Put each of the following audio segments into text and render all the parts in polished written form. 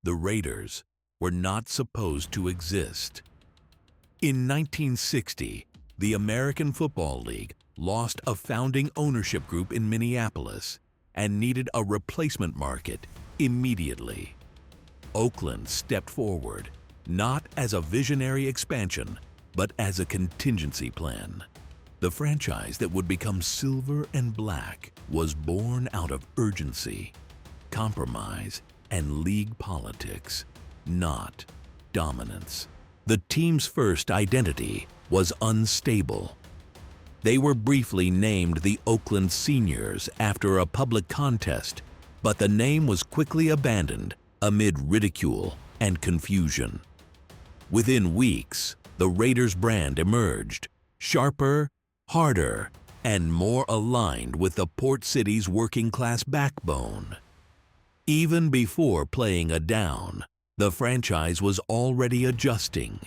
The Raiders were not supposed to exist. In 1960, the American Football League lost a founding ownership group in Minneapolis and needed a replacement market immediately. Oakland stepped forward, not as a visionary expansion, but as a contingency plan. The franchise that would become silver and black was born out of urgency, compromise, and league politics, not dominance. The team's first identity was unstable. They were briefly named the Oakland Seniors after a public contest, but the name was quickly abandoned amid ridicule and confusion. Within weeks, the Raiders brand emerged, sharper, harder, and more aligned with the Port City's working-class backbone. Even before playing a down, the franchise was already adjusting,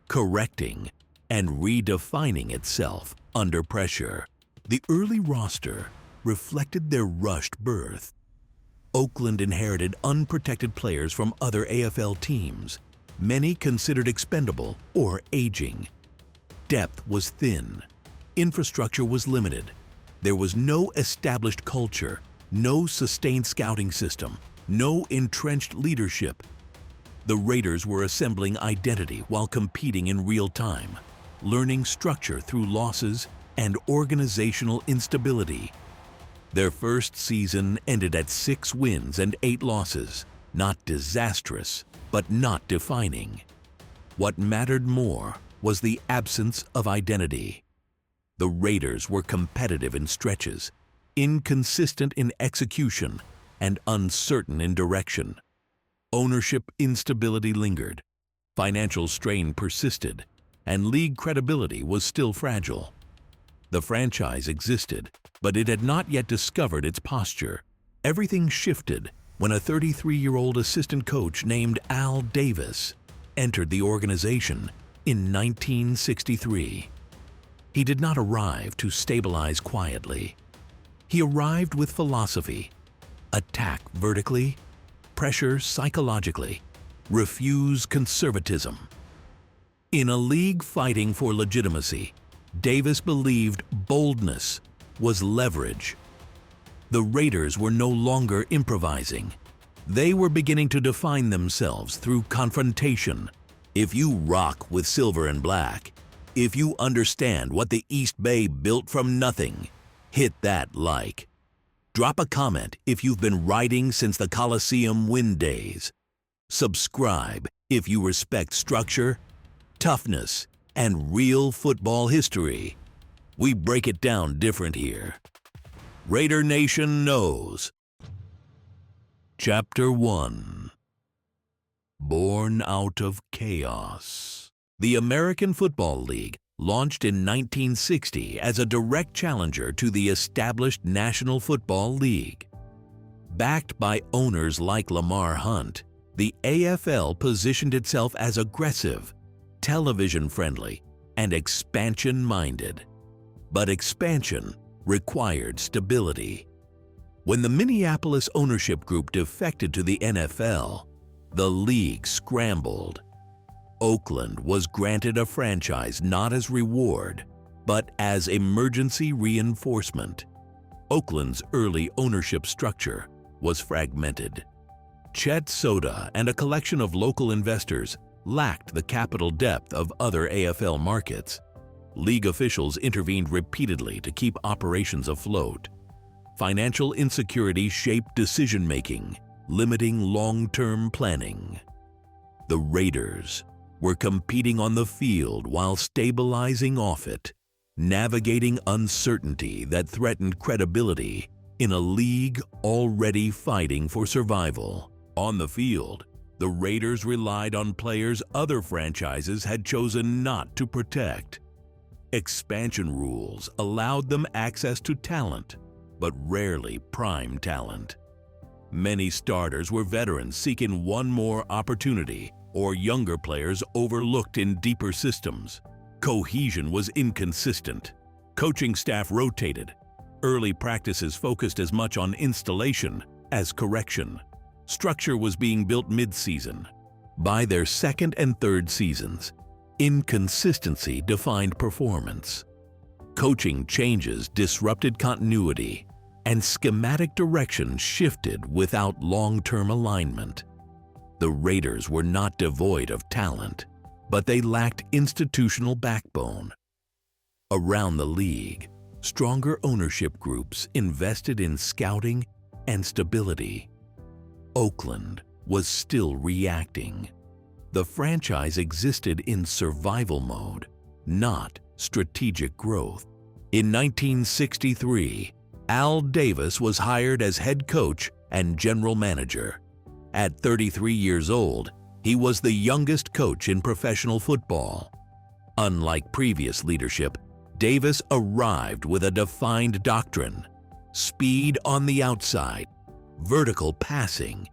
correcting, and redefining itself under pressure. The early roster reflected their rushed birth. Oakland inherited unprotected players from other AFL teams, many considered expendable or aging. Depth was thin. Infrastructure was limited. There was no established culture, no sustained scouting system, no entrenched leadership. The Raiders were assembling identity while competing in real time, learning structure through losses and organizational instability. Their first season ended at 6 wins and 8 losses, not disastrous, but not defining. What mattered more was the absence of identity. The Raiders were competitive in stretches, inconsistent in execution, and uncertain in direction. Ownership instability lingered, financial strain persisted, and league credibility was still fragile. The franchise existed, but it had not yet discovered its posture. Everything shifted when a 33-year-old assistant coach named Al Davis entered the organization in 1963. He did not arrive to stabilize quietly. He arrived with philosophy: attack vertically, pressure psychologically, refuse conservatism. In a league fighting for legitimacy, Davis believed boldness was leverage. The Raiders were no longer improvising. They were beginning to define themselves through confrontation. If you rock with silver and black, if you understand what the East Bay built from nothing, hit that like. Drop a comment if you've been riding since the Coliseum win days. Subscribe if you respect structure, toughness, and real football history. We break it down different here. Raider Nation knows. Chapter 1. Born out of chaos. The American Football League launched in 1960 as a direct challenger to the established National Football League. Backed by owners like Lamar Hunt, the AFL positioned itself as aggressive, television-friendly, and expansion-minded. But expansion required stability. When the Minneapolis ownership group defected to the NFL, the league scrambled. Oakland was granted a franchise not as reward, but as emergency reinforcement. Oakland's early ownership structure was fragmented. Chet Soda and a collection of local investors lacked the capital depth of other AFL markets. League officials intervened repeatedly to keep operations afloat. Financial insecurity shaped decision-making, limiting long-term planning. The Raiders were competing on the field while stabilizing off it, navigating uncertainty that threatened credibility in a league already fighting for survival. On the field, the Raiders relied on players other franchises had chosen not to protect. Expansion rules allowed them access to talent, but rarely prime talent. Many starters were veterans seeking one more opportunity, or younger players overlooked in deeper systems. Cohesion was inconsistent. Coaching staff rotated. Early practices focused as much on installation as correction. Structure was being built mid-season. By their second and third seasons, inconsistency defined performance. Coaching changes disrupted continuity, and schematic direction shifted without long-term alignment. The Raiders were not devoid of talent, but they lacked institutional backbone. Around the league, stronger ownership groups invested in scouting and stability. Oakland was still reacting. The franchise existed in survival mode, not strategic growth. In 1963, Al Davis was hired as head coach and general manager. At 33 years old, he was the youngest coach in professional football. Unlike previous leadership, Davis arrived with a defined doctrine: speed on the outside, vertical passing,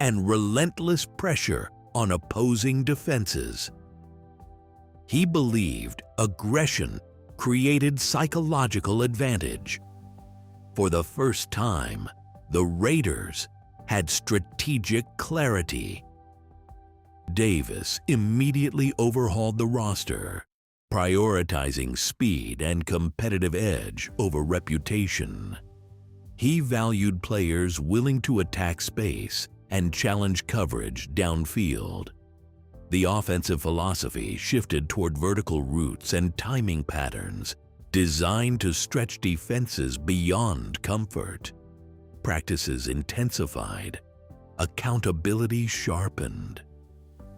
and relentless pressure on opposing defenses. He believed aggression created psychological advantage. For the first time, the Raiders had strategic clarity. Davis immediately overhauled the roster, prioritizing speed and competitive edge over reputation. He valued players willing to attack space and challenge coverage downfield. The offensive philosophy shifted toward vertical routes and timing patterns designed to stretch defenses beyond comfort. Practices intensified, accountability sharpened.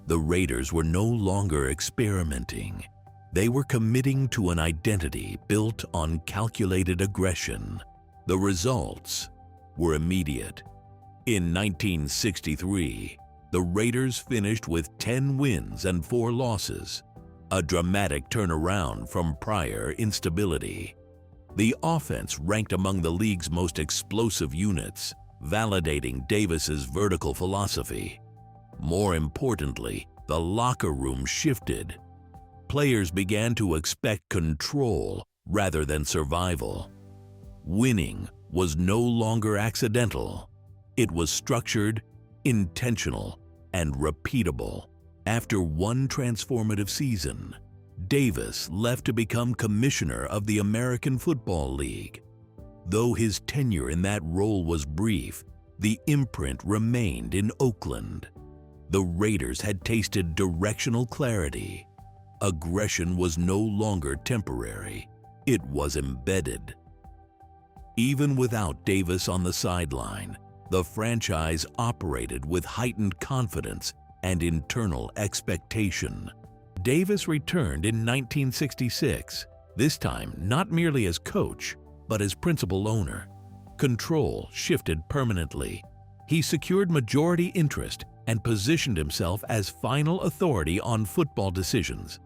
The Raiders were no longer experimenting. They were committing to an identity built on calculated aggression. The results were immediate. In 1963, the Raiders finished with 10 wins and 4 losses, a dramatic turnaround from prior instability. The offense ranked among the league's most explosive units, validating Davis's vertical philosophy. More importantly, the locker room shifted. Players began to expect control rather than survival. Winning was no longer accidental. It was structured, intentional, and repeatable. After one transformative season, Davis left to become commissioner of the American Football League. Though his tenure in that role was brief, the imprint remained in Oakland. The Raiders had tasted directional clarity. Aggression was no longer temporary. It was embedded. Even without Davis on the sideline, the franchise operated with heightened confidence and internal expectation. Davis returned in 1966, this time not merely as coach, but as principal owner. Control shifted permanently. He secured majority interest and positioned himself as final authority on football decisions.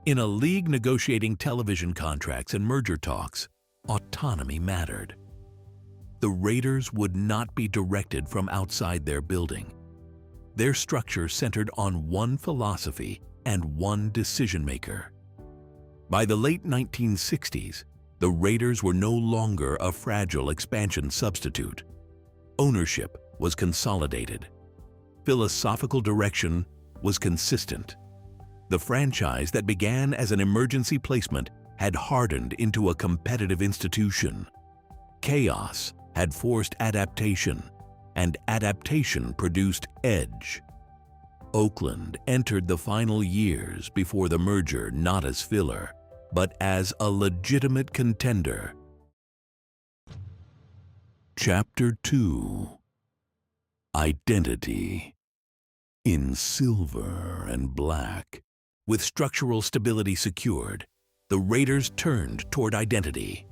In a league negotiating television contracts and merger talks, autonomy mattered. The Raiders would not be directed from outside their building. Their structure centered on one philosophy and one decision-maker. By the late 1960s, the Raiders were no longer a fragile expansion substitute. Ownership was consolidated. Philosophical direction was consistent. The franchise that began as an emergency placement had hardened into a competitive institution. Chaos had forced adaptation, and adaptation produced edge. Oakland entered the final years before the merger not as filler, but as a legitimate contender. Chapter 2: Identity. In silver and black, with structural stability secured, the Raiders turned toward identity.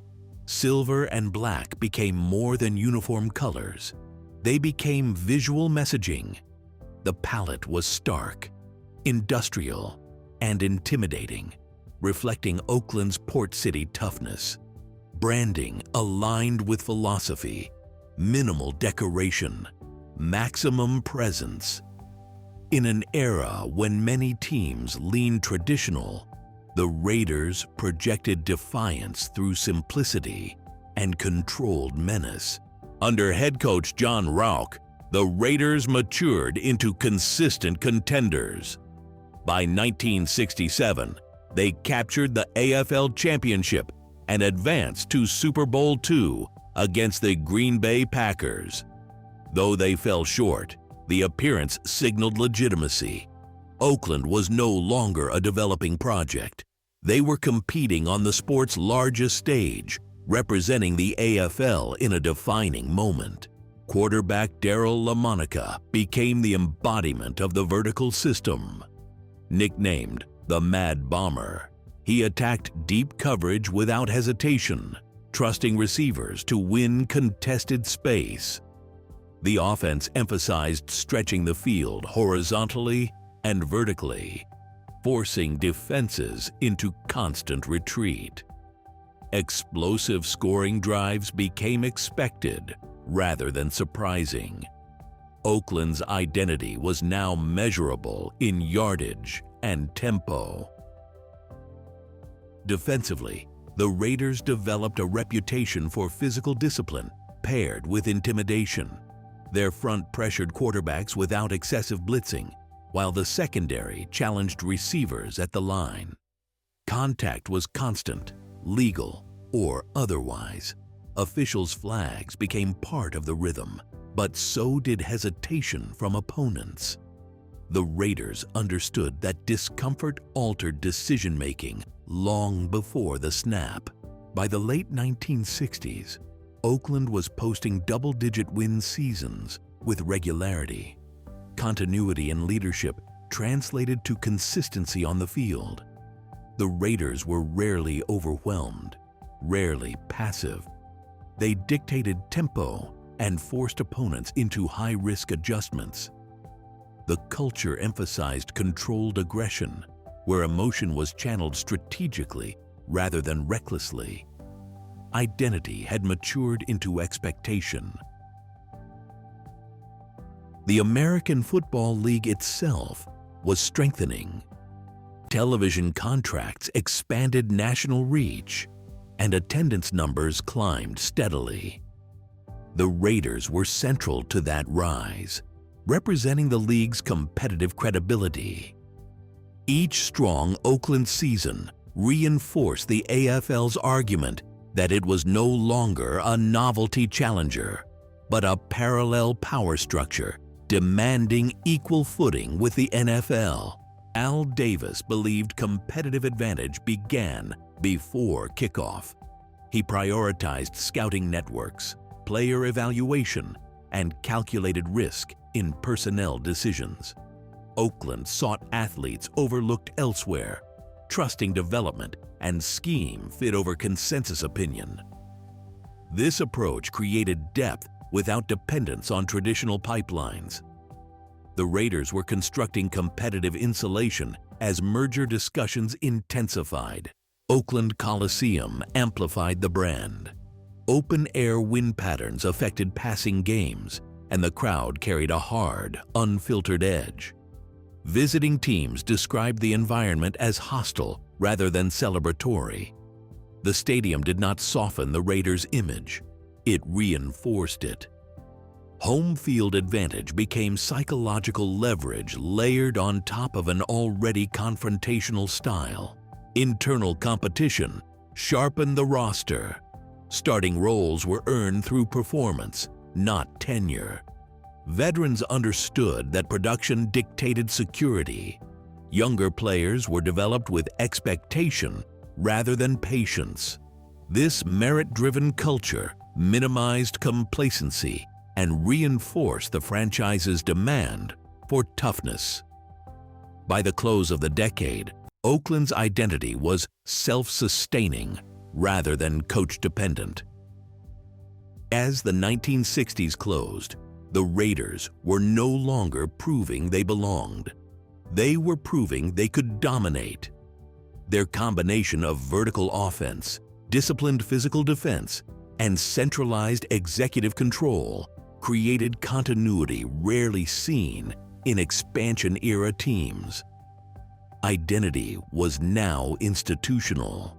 Silver and black became more than uniform colors. They became visual messaging. The palette was stark, industrial, and intimidating, reflecting Oakland's port city toughness. Branding aligned with philosophy, minimal decoration, maximum presence. In an era when many teams leaned traditional, the Raiders projected defiance through simplicity and controlled menace. Under head coach John Rauch, the Raiders matured into consistent contenders. By 1967, they captured the AFL Championship and advanced to Super Bowl II against the Green Bay Packers. Though they fell short, the appearance signaled legitimacy. Oakland was no longer a developing project. They were competing on the sport's largest stage, representing the AFL in a defining moment. Quarterback Daryle Lamonica became the embodiment of the vertical system. Nicknamed the Mad Bomber, he attacked deep coverage without hesitation, trusting receivers to win contested space. The offense emphasized stretching the field horizontally and vertically, forcing defenses into constant retreat. Explosive scoring drives became expected rather than surprising. Oakland's identity was now measurable in yardage and tempo. Defensively, the Raiders developed a reputation for physical discipline paired with intimidation. Their front pressured quarterbacks without excessive blitzing, while the secondary challenged receivers at the line. Contact was constant, legal or otherwise. Officials' flags became part of the rhythm, but so did hesitation from opponents. The Raiders understood that discomfort altered decision-making long before the snap. By the late 1960s, Oakland was posting double-digit win seasons with regularity. Continuity and leadership translated to consistency on the field. The Raiders were rarely overwhelmed, rarely passive. They dictated tempo and forced opponents into high-risk adjustments. The culture emphasized controlled aggression, where emotion was channeled strategically rather than recklessly. Identity had matured into expectation. The American Football League itself was strengthening. Television contracts expanded national reach, and attendance numbers climbed steadily. The Raiders were central to that rise, representing the league's competitive credibility. Each strong Oakland season reinforced the AFL's argument that it was no longer a novelty challenger, but a parallel power structure demanding equal footing with the NFL. Al Davis believed competitive advantage began before kickoff. He prioritized scouting networks, player evaluation, and calculated risk in personnel decisions. Oakland sought athletes overlooked elsewhere, trusting development and scheme fit over consensus opinion. This approach created depth without dependence on traditional pipelines. The Raiders were constructing competitive insulation as merger discussions intensified. Oakland Coliseum amplified the brand. Open-air wind patterns affected passing games, and the crowd carried a hard, unfiltered edge. Visiting teams described the environment as hostile rather than celebratory. The stadium did not soften the Raiders' image, it reinforced it. Home field advantage became psychological leverage layered on top of an already confrontational style. Internal competition sharpened the roster. Starting roles were earned through performance, not tenure. Veterans understood that production dictated security. Younger players were developed with expectation rather than patience. This merit-driven culture minimized complacency and reinforced the franchise's demand for toughness. By the close of the decade, Oakland's identity was self-sustaining rather than coach-dependent. As the 1960s closed, the Raiders were no longer proving they belonged. They were proving they could dominate. Their combination of vertical offense, disciplined physical defense, and centralized executive control created continuity rarely seen in expansion-era teams. Identity was now institutional.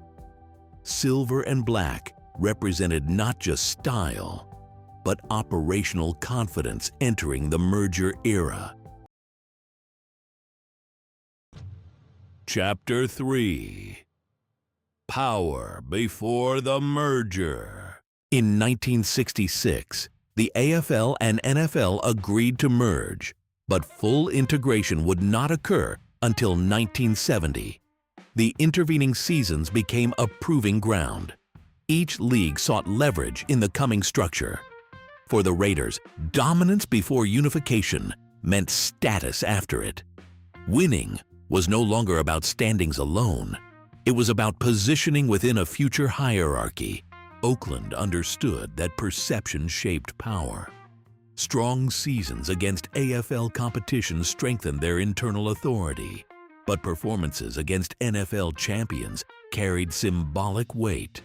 Silver and black represented not just style, but operational confidence entering the merger era. Chapter 3. Power before the merger. In 1966, the AFL and NFL agreed to merge, but full integration would not occur until 1970. The intervening seasons became a proving ground. Each league sought leverage in the coming structure. For the Raiders, dominance before unification meant status after it. Winning was no longer about standings alone. It was about positioning within a future hierarchy. Oakland understood that perception shaped power. Strong seasons against AFL competition strengthened their internal authority, but performances against NFL champions carried symbolic weight.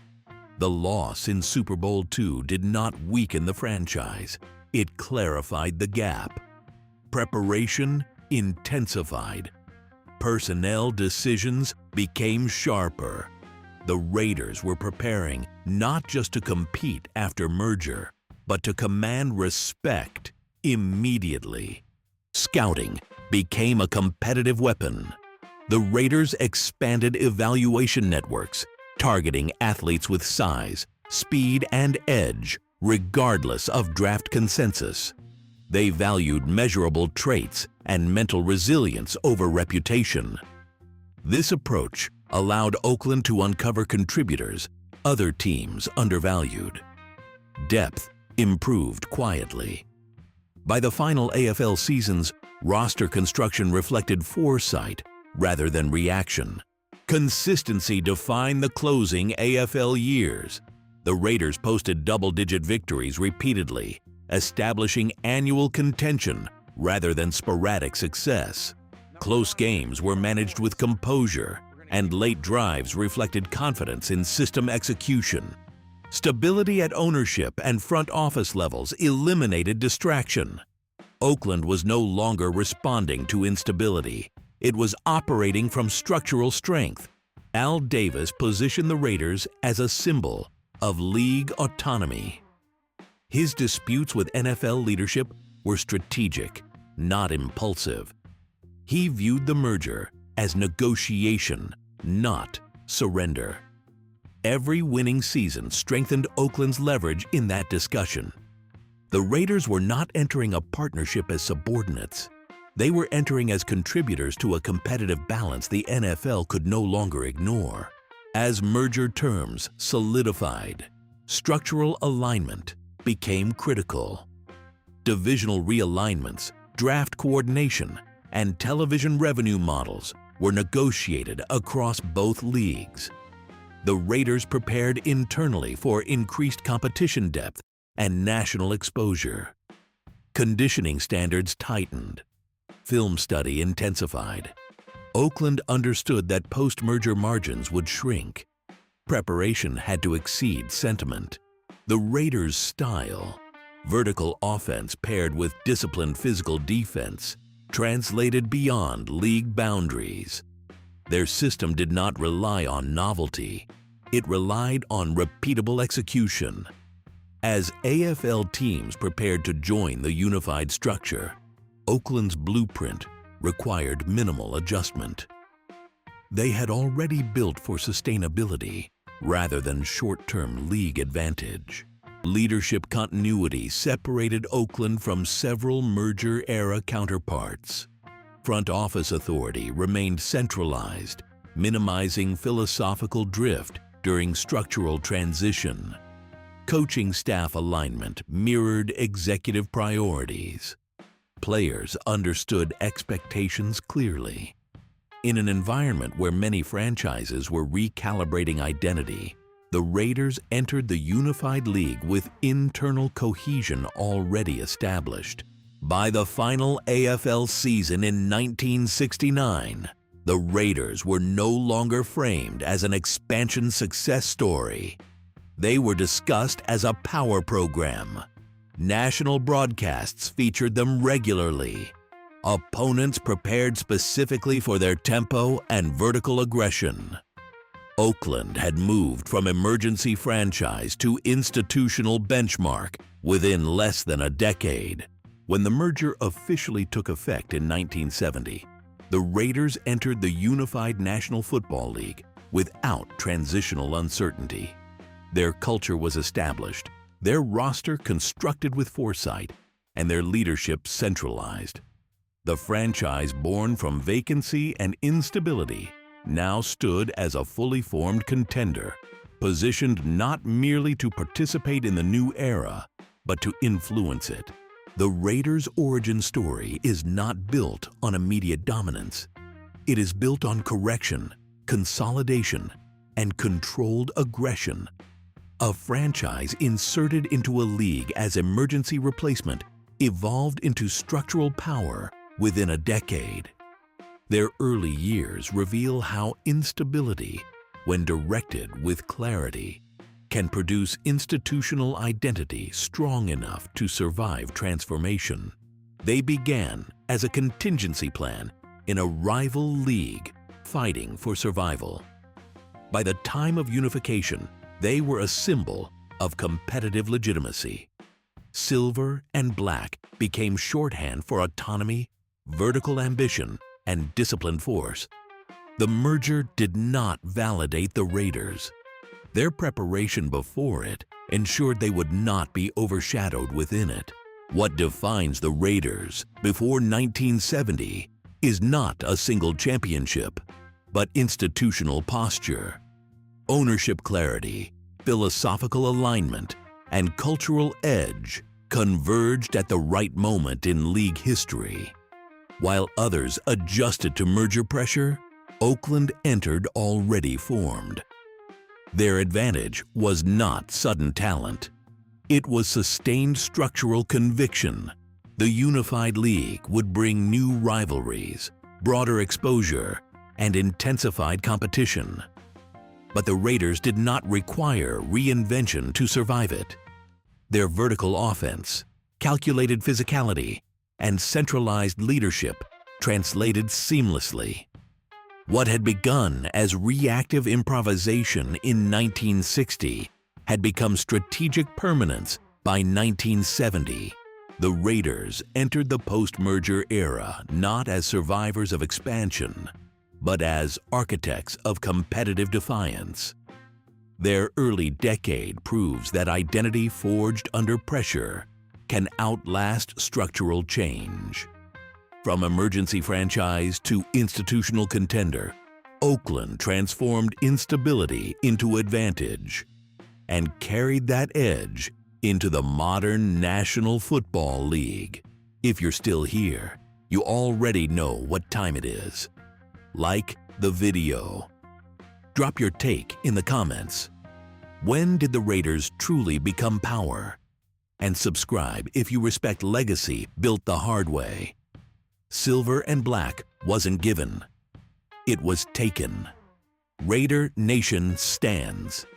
The loss in Super Bowl II did not weaken the franchise. It clarified the gap. Preparation intensified. Personnel decisions became sharper. The Raiders were preparing not just to compete after merger, but to command respect immediately. Scouting became a competitive weapon. The Raiders expanded evaluation networks, targeting athletes with size, speed, and edge, regardless of draft consensus. They valued measurable traits and mental resilience over reputation. This approach allowed Oakland to uncover contributors other teams undervalued. Depth improved quietly. By the final AFL seasons, roster construction reflected foresight rather than reaction. Consistency defined the closing AFL years. The Raiders posted double-digit victories repeatedly, establishing annual contention rather than sporadic success. Close games were managed with composure, and late drives reflected confidence in system execution. Stability at ownership and front office levels eliminated distraction. Oakland was no longer responding to instability. It was operating from structural strength. Al Davis positioned the Raiders as a symbol of league autonomy. His disputes with NFL leadership were strategic, not impulsive. He viewed the merger as negotiation, not surrender. Every winning season strengthened Oakland's leverage in that discussion. The Raiders were not entering a partnership as subordinates. They were entering as contributors to a competitive balance the NFL could no longer ignore. As merger terms solidified, structural alignment became critical. Divisional realignments, draft coordination, and television revenue models were negotiated across both leagues. The Raiders prepared internally for increased competition depth and national exposure. Conditioning standards tightened. Film study intensified. Oakland understood that post-merger margins would shrink. Preparation had to exceed sentiment. The Raiders' style, vertical offense paired with disciplined physical defense, translated beyond league boundaries. Their system did not rely on novelty. It relied on repeatable execution. As AFL teams prepared to join the unified structure, Oakland's blueprint required minimal adjustment. They had already built for sustainability rather than short-term league advantage. Leadership continuity separated Oakland from several merger-era counterparts. Front office authority remained centralized, minimizing philosophical drift during structural transition. Coaching staff alignment mirrored executive priorities. Players understood expectations clearly. In an environment where many franchises were recalibrating identity, the Raiders entered the unified league with internal cohesion already established. By the final AFL season in 1969, the Raiders were no longer framed as an expansion success story. They were discussed as a power program. National broadcasts featured them regularly. Opponents prepared specifically for their tempo and vertical aggression. Oakland had moved from emergency franchise to institutional benchmark, Within less than a decade, when the merger officially took effect in 1970, the Raiders entered the unified National Football League without transitional uncertainty. Their culture was established, their roster constructed with foresight, and their leadership centralized. The franchise born from vacancy and instability now stood as a fully formed contender, positioned not merely to participate in the new era, but to influence it. The Raiders' origin story is not built on immediate dominance. It is built on correction, consolidation, and controlled aggression. A franchise inserted into a league as emergency replacement evolved into structural power within a decade. Their early years reveal how instability, when directed with clarity, can produce institutional identity strong enough to survive transformation. They began as a contingency plan in a rival league fighting for survival. By the time of unification, they were a symbol of competitive legitimacy. Silver and black became shorthand for autonomy, vertical ambition, and disciplined force. The merger did not validate the Raiders. Their preparation before it ensured they would not be overshadowed within it. What defines the Raiders before 1970 is not a single championship, but institutional posture. Ownership clarity, philosophical alignment, and cultural edge converged at the right moment in league history. While others adjusted to merger pressure, Oakland entered already formed. Their advantage was not sudden talent. It was sustained structural conviction. The unified league would bring new rivalries, broader exposure, and intensified competition. But the Raiders did not require reinvention to survive it. Their vertical offense, calculated physicality, and centralized leadership translated seamlessly. What had begun as reactive improvisation in 1960 had become strategic permanence by 1970. The Raiders entered the post-merger era not as survivors of expansion, but as architects of competitive defiance. Their early decade proves that identity forged under pressure can outlast structural change. From emergency franchise to institutional contender, Oakland transformed instability into advantage and carried that edge into the modern National Football League. If you're still here, you already know what time it is. Like the video. Drop your take in the comments. When did the Raiders truly become power? And subscribe if you respect legacy built the hard way. Silver and black wasn't given. It was taken. Raider Nation stands.